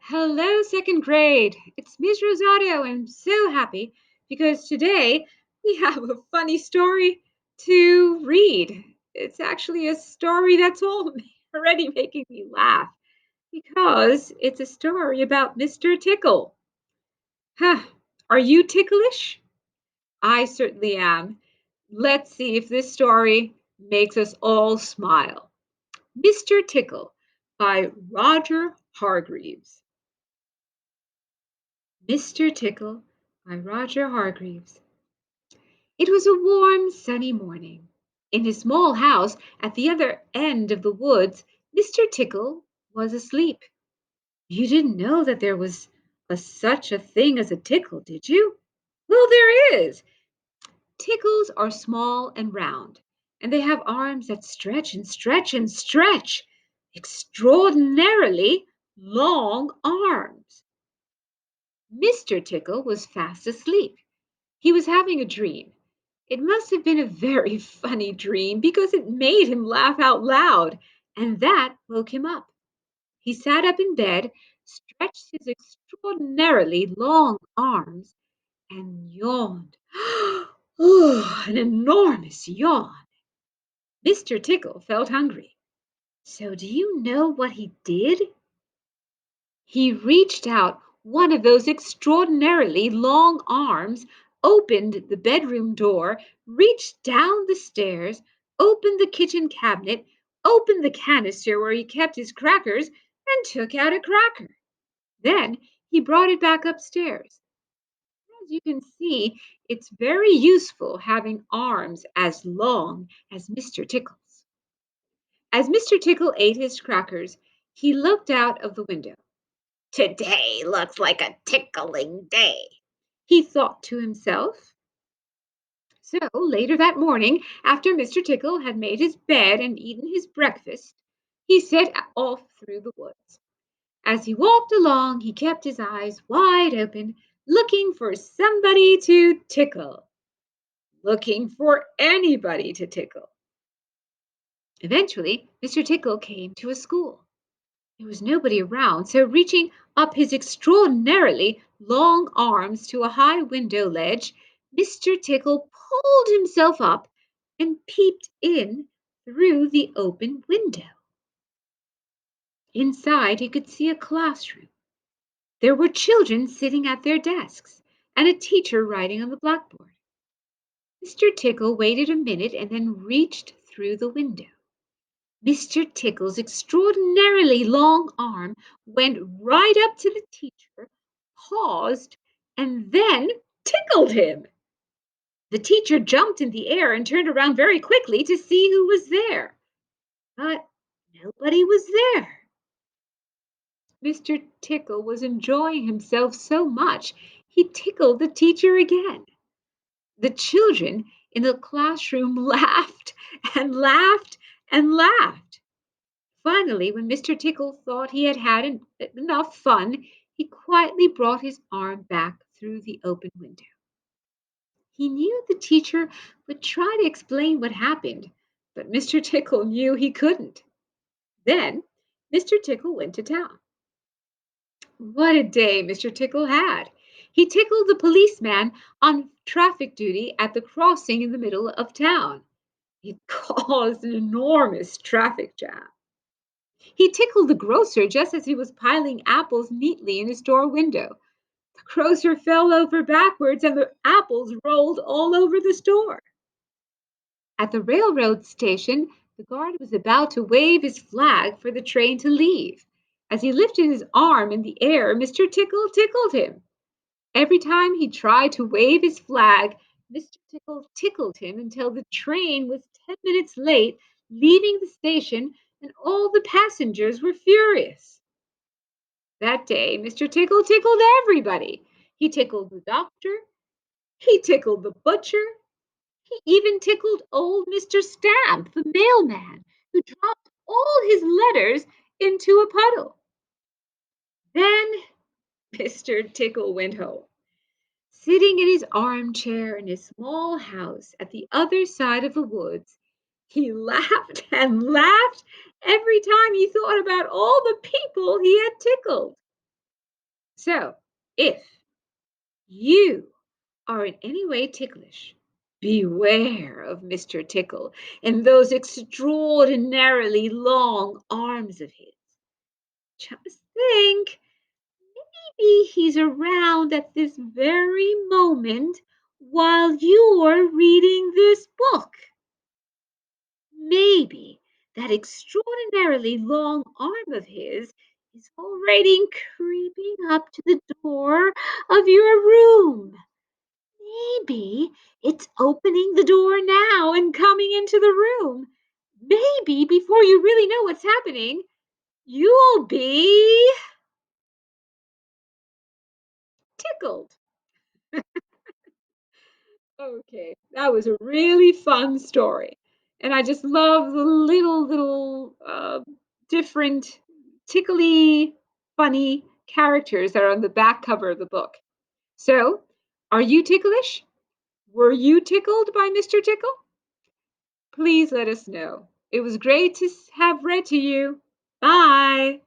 Hello, second grade. It's Miss Rosado. I'm so happy because today we have a funny story to read. It's actually a story that's already making me laugh because it's a story about Mr. Tickle. Huh. Are you ticklish? I certainly am. Let's see if this story makes us all smile. Mr. Tickle by Roger Hargreaves. Mr. Tickle by Roger Hargreaves. It was a warm, sunny morning. In his small house at the other end of the woods, Mr. Tickle was asleep. You didn't know that there was such a thing as a tickle, did you? Well, there is. Tickles are small and round, and they have arms that stretch and stretch and stretch. Extraordinarily long arms. Mr. Tickle was fast asleep. He was having a dream. It must have been a very funny dream because it made him laugh out loud, and that woke him up. He sat up in bed, stretched his extraordinarily long arms, and yawned. Oh, an enormous yawn. Mr. Tickle felt hungry. So do you know what he did? He reached out one of those extraordinarily long arms, opened the bedroom door, reached down the stairs, opened the kitchen cabinet, opened the canister where he kept his crackers, and took out a cracker. Then he brought it back upstairs. As you can see, it's very useful having arms as long as Mr. Tickle's. As Mr. Tickle ate his crackers, he looked out of the window. Today looks like a tickling day, he thought to himself. So later that morning, after Mr. Tickle had made his bed and eaten his breakfast, he set off through the woods. As he walked along, he kept his eyes wide open, looking for somebody to tickle, looking for anybody to tickle. Eventually, Mr. Tickle came to a school. There was nobody around, so reaching up his extraordinarily long arms to a high window ledge, Mr. Tickle pulled himself up and peeped in through the open window. Inside, he could see a classroom. There were children sitting at their desks and a teacher writing on the blackboard. Mr. Tickle waited a minute and then reached through the window. Mr. Tickle's extraordinarily long arm went right up to the teacher, paused, and then tickled him. The teacher jumped in the air and turned around very quickly to see who was there. But nobody was there. Mr. Tickle was enjoying himself so much he tickled the teacher again. The children in the classroom laughed and laughed and laughed. Finally, when Mr. Tickle thought he had had enough fun, he quietly brought his arm back through the open window. He knew the teacher would try to explain what happened, but Mr. Tickle knew he couldn't. Then Mr. Tickle went to town. What a day Mr. Tickle had! He tickled the policeman on traffic duty at the crossing in the middle of town. It caused an enormous traffic jam. He tickled the grocer just as he was piling apples neatly in his store window. The grocer fell over backwards and the apples rolled all over the store. At the railroad station, the guard was about to wave his flag for the train to leave. As he lifted his arm in the air, Mr. Tickle tickled him. Every time he tried to wave his flag, Mr. Tickle tickled him until the train was 10 minutes late, leaving the station, and all the passengers were furious. That day, Mr. Tickle tickled everybody. He tickled the doctor, he tickled the butcher, he even tickled old Mr. Stamp, the mailman, who dropped all his letters into a puddle. Then Mr. Tickle went home. Sitting in his armchair in his small house at the other side of the woods, he laughed and laughed every time he thought about all the people he had tickled. So, if you are in any way ticklish, beware of Mr. Tickle and those extraordinarily long arms of his. Just think, maybe he's around at this very moment while you're reading this book. Maybe that extraordinarily long arm of his is already creeping up to the door of your room. Maybe it's opening the door now and coming into the room. Maybe before you really know what's happening, you'll be tickled. Okay, that was a really fun story. And I just love the little different tickly, funny characters that are on the back cover of the book. So, are you ticklish? Were you tickled by Mr. Tickle? Please let us know. It was great to have read to you. Bye.